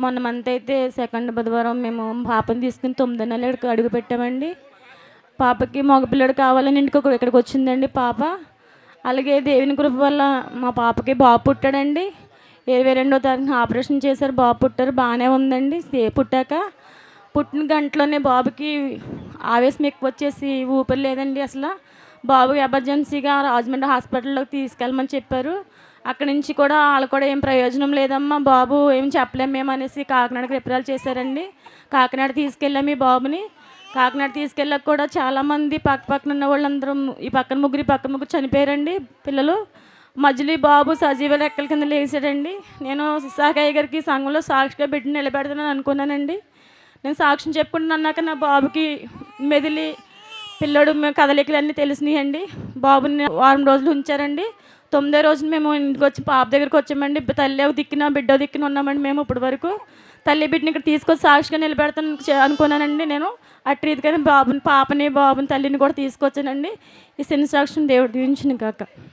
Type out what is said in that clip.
మొన్న మంత్ అయితే సెకండ్ బుధవారం మేము పాపని తీసుకుని 9 నెలలు ఇక్కడికి అడుగు పెట్టామండి. పాపకి మగపిల్లడు కావాలని ఇక్కడికి వచ్చిందండి పాప. అలాగే దేవుని కృప వల్ల మా పాపకి బాబు పుట్టాడండి. 22వ తారీఖున ఆపరేషన్ చేశారు, బాబు పుట్టారు. బాగానే ఉందండి. పుట్టాక పుట్టిన గంటలోనే బాబుకి ఆవేశం ఎక్కువ వచ్చేసి ఊపిరి లేదండి అసలు. బాబుకి ఎమర్జెన్సీగా రాజమండ్రి హాస్పిటల్లోకి తీసుకెళ్ళమని చెప్పారు. అక్కడి నుంచి కూడా వాళ్ళు కూడా ఏం ప్రయోజనం లేదమ్మా, బాబు ఏం చెప్పలేము మేము అనేసి కాకినాడకి రిఫరల్ చేశారండి. కాకినాడ తీసుకెళ్ళాము ఈ బాబుని. కాకినాడ తీసుకెళ్ళాక కూడా చాలామంది పక్కన ఉన్న వాళ్ళందరూ ఈ పక్కన ముగ్గురు చనిపోయారండి పిల్లలు. మధ్యలో ఈ బాబు సజీవ లెక్కల కింద లేచాడండి. నేను విశాఖయ్య గారికి సంఘంలో సాక్షిగా బిడ్డని నిలబెడతానని అనుకున్నానండి. నేను సాక్ష్యం చెప్పుకుంటున్నాక నా బాబుకి మెదిలి పిల్లడు కదలికలన్నీ తెలిసినాయండి. బాబుని వారం రోజులు ఉంచారండి. 9వ రోజున మేము ఇంటికి వచ్చి పాప దగ్గరికి వచ్చామండి. తల్లి దిక్కున బిడ్డ దిక్కున ఉన్నామండి మేము ఇప్పటి వరకు. తల్లి బిడ్డని ఇక్కడ తీసుకొచ్చి సాక్షిగా నిలబెడతాను అనుకున్నానండి నేను. అట్టి రీతిగానే పాపని తల్లిని కూడా తీసుకొచ్చానండి. ఈ చిన్న సాక్ష్యం దేవుడు దీవించును గాక.